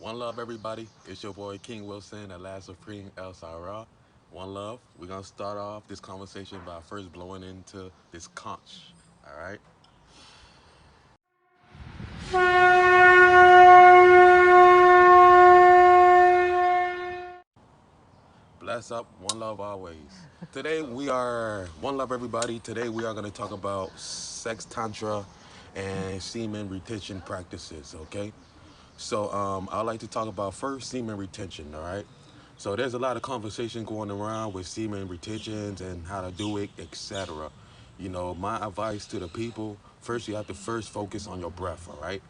One love, everybody. It's your boy King Wilson, at last supreme El Sarah. One love. We're gonna start off this conversation by first blowing into this conch. All right. Bless up. One love always. Today we are one love, everybody. Today we are gonna talk about sex tantra and semen retention practices. Okay. So I'd like to talk about first semen retention. All right. So there's a lot of conversation going around with semen retentions and how to do it, etc. My advice to the people: first, you have to first focus on your breath. All right,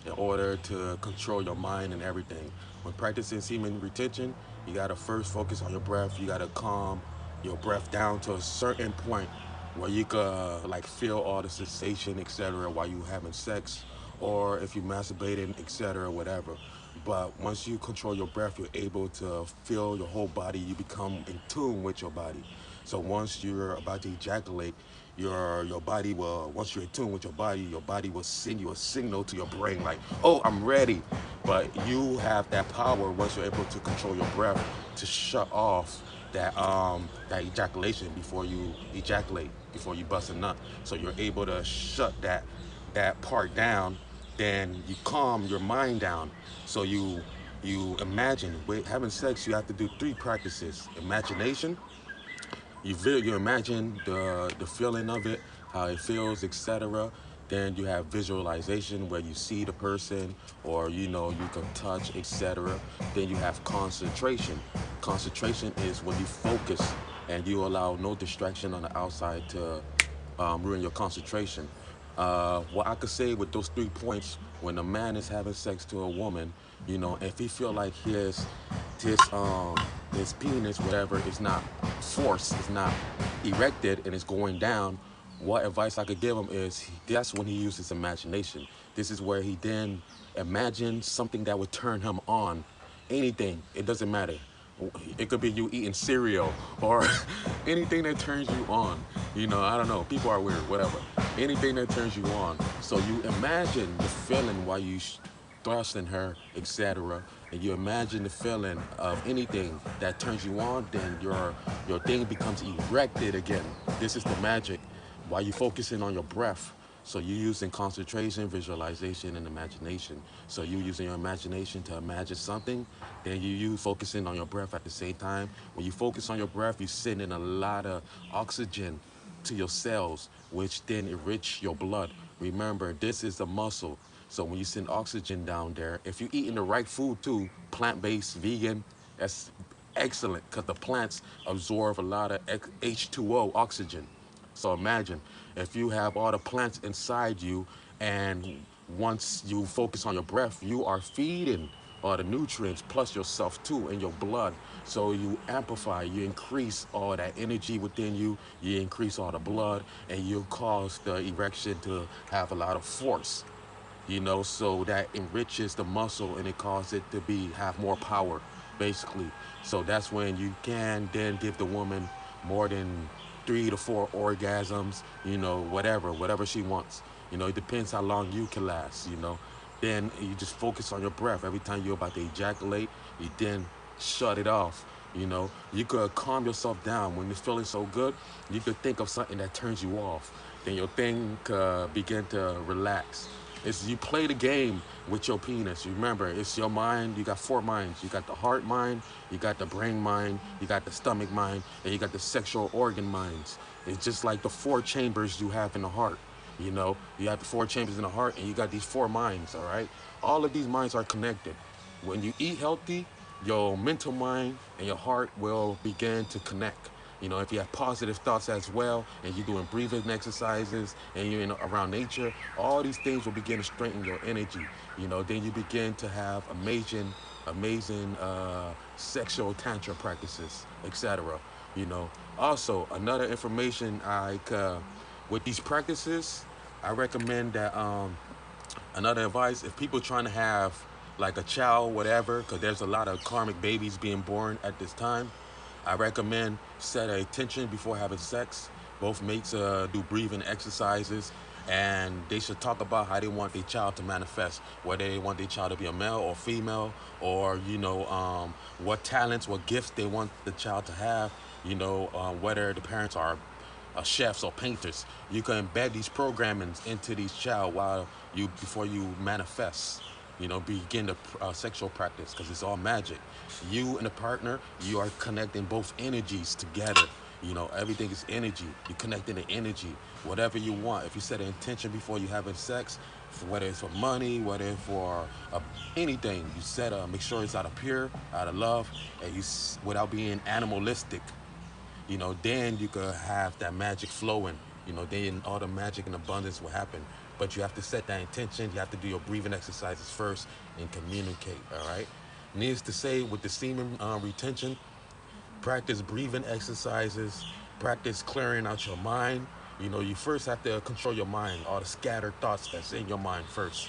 in order to control your mind and everything. When practicing semen retention, you gotta first focus on your breath. You gotta calm your breath down to a certain point where you could like feel all the sensation, etc. while you having sex, or if you masturbating, etc. whatever. But once you control your breath, you're able to feel your whole body. You become in tune with your body. So once you're about to ejaculate, your body will, once you're in tune with your body will send you a signal to your brain like, oh, I'm ready. But you have that power once you're able to control your breath to shut off that ejaculation before you ejaculate, before you bust a nut. So you're able to shut that part down. Then you calm your mind down. So you imagine with having sex. You have to do three practices: imagination. You imagine the feeling of it, how it feels, etc. Then you have visualization where you see the person, or you can touch, etc. Then you have concentration. Concentration is when you focus and you allow no distraction on the outside to ruin your concentration. What I could say with those 3 points: when a man is having sex to a woman, if he feel like his um his penis, whatever, is not forced, is not erected, and it's going down, what advice I could give him is that's when he uses imagination. This is where he then imagines something that would turn him on. Anything, it doesn't matter. It could be you eating cereal or anything that turns you on. I don't know. People are weird, whatever. Anything that turns you on. So you imagine the feeling while you thrusting her, etc. And you imagine the feeling of anything that turns you on, then your thing becomes erected again. This is the magic. While you focusing on your breath. So you're using concentration, visualization, and imagination. So you using your imagination to imagine something, then you focusing on your breath at the same time. When you focus on your breath, you send in a lot of oxygen to your cells, which then enrich your blood. Remember, this is a muscle. So when you send oxygen down there, if you're eating the right food too, plant-based, vegan, that's excellent because the plants absorb a lot of H2O, oxygen. So imagine if you have all the plants inside you, and once you focus on your breath, you are feeding all the nutrients plus yourself too in your blood. So you amplify, you increase all that energy within you, you increase all the blood, and you cause the erection to have a lot of force. So that enriches the muscle and it causes it to be have more power, basically. So that's when you can then give the woman more than 3 to 4 orgasms, whatever she wants. It depends how long you can last. Then you just focus on your breath. Every time you're about to ejaculate, you then shut it off. You could calm yourself down when you're feeling so good. You could think of something that turns you off. Then your thing could begin to relax. It's you play the game with your penis. Remember, it's your mind. You got four minds. You got the heart mind, you got the brain mind, you got the stomach mind, and you got the sexual organ minds. It's just like the four chambers you have in the heart. You have the four chambers in the heart, and you got these four minds. All right, all of these minds are connected. When you eat healthy, your mental mind and your heart will begin to connect. If you have positive thoughts as well, and you're doing breathing exercises, and you're around nature, all these things will begin to strengthen your energy. Then you begin to have amazing sexual tantra practices, etc. Also, another information with these practices, I recommend that another advice: if people trying to have like a child, whatever, because there's a lot of karmic babies being born at this time, I recommend set a intention before having sex. Both mates do breathing exercises. And they should talk about how they want their child to manifest, whether they want their child to be a male or female, or what talents, what gifts they want the child to have. Whether the parents are chefs or painters. You can embed these programmings into these child while you before you manifest. Begin the sexual practice, because it's all magic. You and the partner, you are connecting both energies together. Everything is energy. You're connecting the energy, whatever you want. If you set an intention before you having sex, whether it's for money, whether it's for anything, you make sure it's out of pure, out of love, and without being animalistic. Then you could have that magic flowing. Then all the magic and abundance will happen. But you have to set that intention. You have to do your breathing exercises first and communicate. All right. Needless to say, with the semen retention, practice breathing exercises, practice clearing out your mind. You first have to control your mind, all the scattered thoughts that's in your mind first.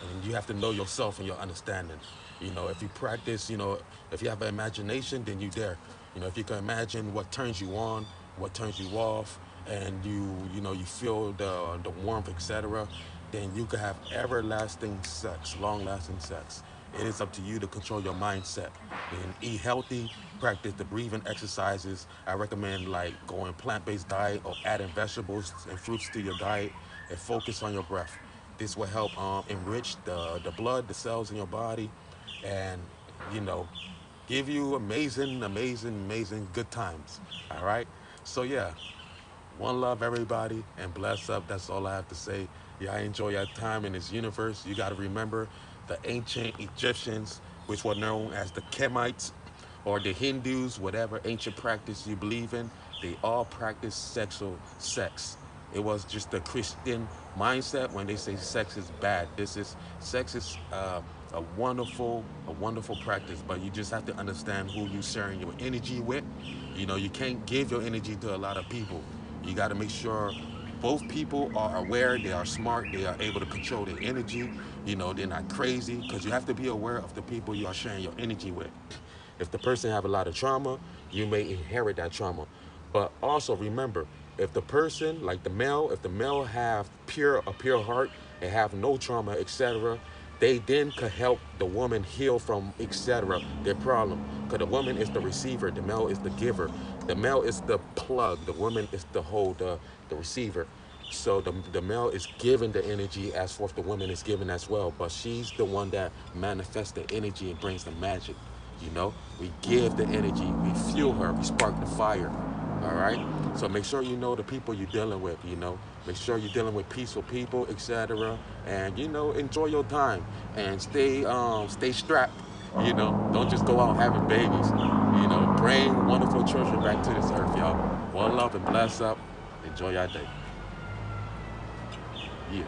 And you have to know yourself and your understanding. If you practice, if you have an imagination, then you there. If you can imagine what turns you on, what turns you off, and you feel the warmth, etc., then you can have everlasting sex, long-lasting sex. It is up to you to control your mindset and eat healthy, practice the breathing exercises. I recommend like going plant-based diet or adding vegetables and fruits to your diet and focus on your breath. This will help enrich the blood, the cells in your body, and you know, give you amazing, amazing, amazing good times. All right. So yeah, one love, everybody, and bless up. That's all I have to say. Yeah, I enjoy your time in this universe. You got to remember the ancient Egyptians, which were known as the Kemites, or the Hindus, whatever ancient practice you believe in, they all practice sexual sex. It was just a Christian mindset when they say sex is bad. Sex is a wonderful practice, but you just have to understand who you sharing your energy with. You can't give your energy to a lot of people. You got to make sure both people are aware, they are smart, they are able to control their energy. They're not crazy, because you have to be aware of the people you are sharing your energy with. If the person have a lot of trauma, you may inherit that trauma. But also remember, if the person, like if the male have a pure heart and have no trauma, etc., they then could help the woman heal from, etc., their problem. Because the woman is the receiver, the male is the giver. The male is the plug, the woman is the receiver. So the male is giving the energy, as forth the woman is giving as well. But she's the one that manifests the energy and brings the magic. We give the energy, we fuel her, we spark the fire. All right. So make sure you know the people you're dealing with. Make sure you're dealing with peaceful people, etc. And enjoy your time and stay strapped. Don't just go out having babies. Bring wonderful children back to this earth, y'all. One love and bless up. Enjoy your day. Yeah.